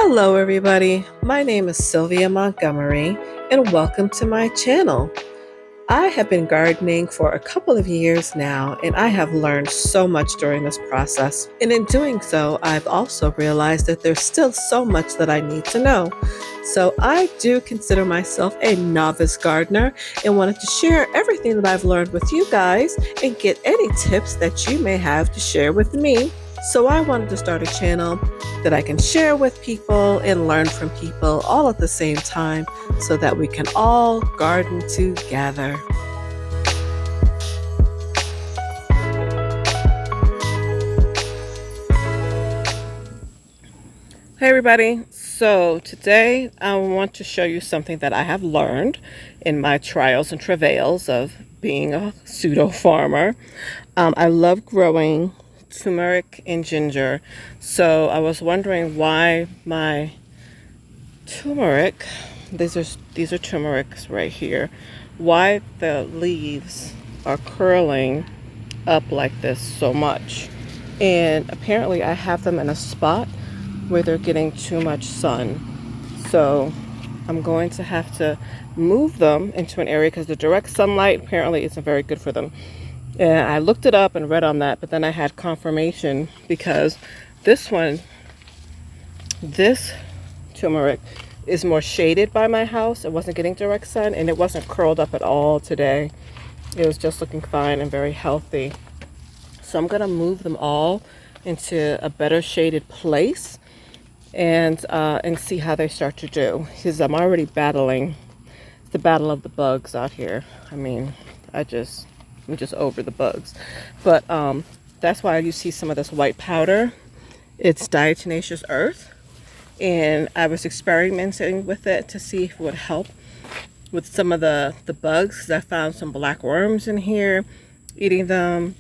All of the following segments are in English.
Hello everybody, my name is Sylvia Montgomery and welcome to my channel. I have been gardening for a couple of years now and I have learned so much during this process. And in doing so, I've also realized that there's still so much that I need to know. So I do consider myself a novice gardener and wanted to share everything that I've learned with you guys and get any tips that you may have to share with me. So I wanted to start a channel that I can share with people and learn from people all at the same time so that we can all garden together. Hey everybody, so today I want to show you something that I have learned in my trials and travails of being a pseudo farmer. I love growing turmeric and ginger, so I was wondering why my turmeric, these are turmerics right here, why the leaves are curling up like this so much. And apparently I have them in a spot where they're getting too much sun, so I'm going to have to move them into an area because the direct sunlight apparently isn't very good for them. And I looked it up and read on that, but then I had confirmation because this turmeric is more shaded by my house. It wasn't getting direct sun and it wasn't curled up at all today. It was just looking fine and very healthy. So I'm gonna move them all into a better shaded place and see how they start to do. Because I'm already battling the battle of the bugs out here. I mean, I'm just over the bugs. But that's why you see some of this white powder. It's diatomaceous earth. And I was experimenting with it to see if it would help with some of the bugs, because I found some black worms in here eating them.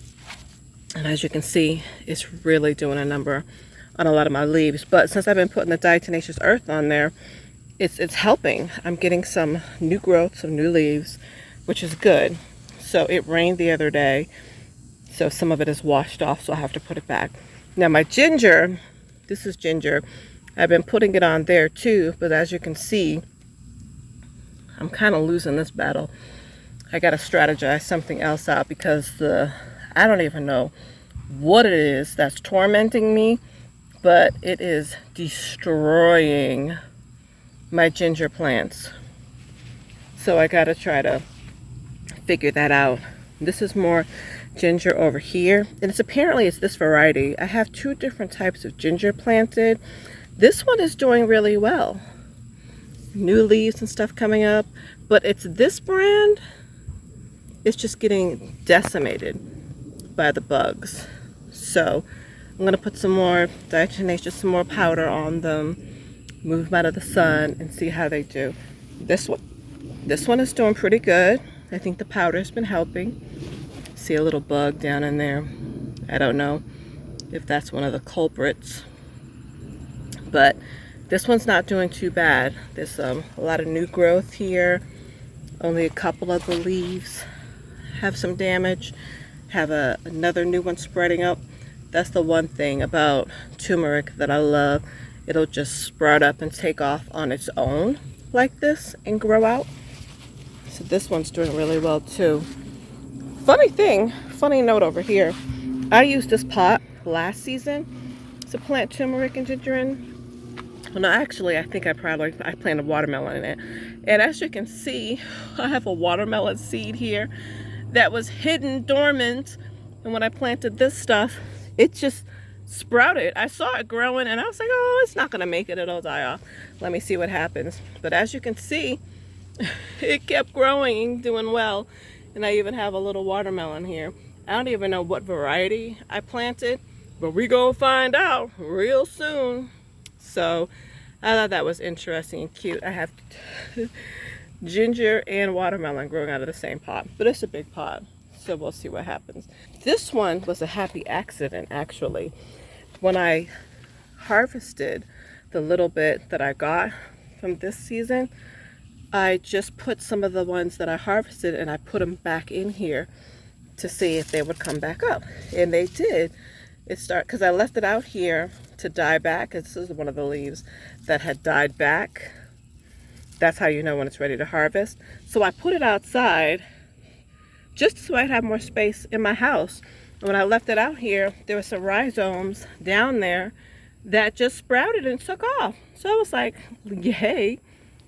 And as you can see, it's really doing a number on a lot of my leaves. But since I've been putting the diatomaceous earth on there, it's helping. I'm getting some new growth, some new leaves, which is good. So it rained the other day, so some of it is washed off, so I have to put it back. Now my ginger, this is ginger. I've been putting it on there too, but as you can see, I'm kind of losing this battle. I got to strategize something else out because I don't even know what it is that's tormenting me, but it is destroying my ginger plants. So I got to try to figure that out. This is more ginger over here, and it's this variety. I have two different types of ginger planted. This one is doing really well. New leaves and stuff coming up, but it's this brand. It's just getting decimated by the bugs. So I'm gonna put some more diatomaceous, some more powder on them, move them out of the sun, and see how they do. This one is doing pretty good. I think the powder has been helping. See a little bug down in there. I don't know if that's one of the culprits. But this one's not doing too bad. There's a lot of new growth here. Only a couple of the leaves have some damage. Have another new one spreading up. That's the one thing about turmeric that I love. It'll just sprout up and take off on its own like this and grow out. So this one's doing really well too. Funny note over here. I used this pot last season to plant turmeric and ginger in. Well, no, actually, I think I planted watermelon in it. And as you can see, I have a watermelon seed here that was hidden dormant. And when I planted this stuff, it just sprouted. I saw it growing and I was like, oh, it's not gonna make it, it'll die off. Let me see what happens. But as you can see, it kept growing, doing well. And I even have a little watermelon here. I don't even know what variety I planted, but we gonna find out real soon. So I thought that was interesting and cute. I have ginger and watermelon growing out of the same pot, but it's a big pot, so we'll see what happens. This one was a happy accident, actually. When I harvested the little bit that I got from this season, I just put some of the ones that I harvested and I put them back in here to see if they would come back up, and they did. Because I left it out here to die back. This is one of the leaves that had died back. That's how you know when it's ready to harvest. So I put it outside just so I'd have more space in my house. And when I left it out here, there were some rhizomes down there that just sprouted and took off. So I was like, yay,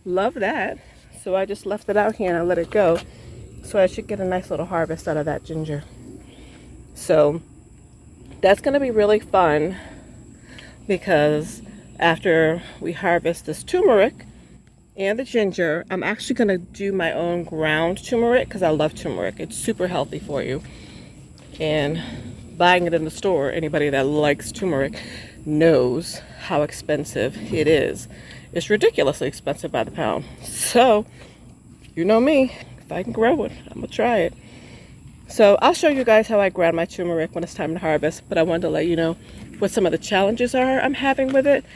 love that. So I just left it out here and I let it go. So I should get a nice little harvest out of that ginger. So that's going to be really fun, because after we harvest this turmeric and the ginger, I'm actually going to do my own ground turmeric, because I love turmeric. It's super healthy for you. And buying it in the store, anybody that likes turmeric knows how expensive it is. It's ridiculously expensive by the pound. So, you know me, if I can grow it, I'm going to try it. So I'll show you guys how I ground my turmeric when it's time to harvest, but I wanted to let you know what some of the challenges are I'm having with it.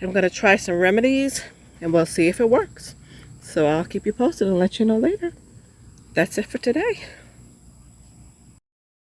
I'm going to try some remedies and we'll see if it works. So I'll keep you posted and let you know later. That's it for today.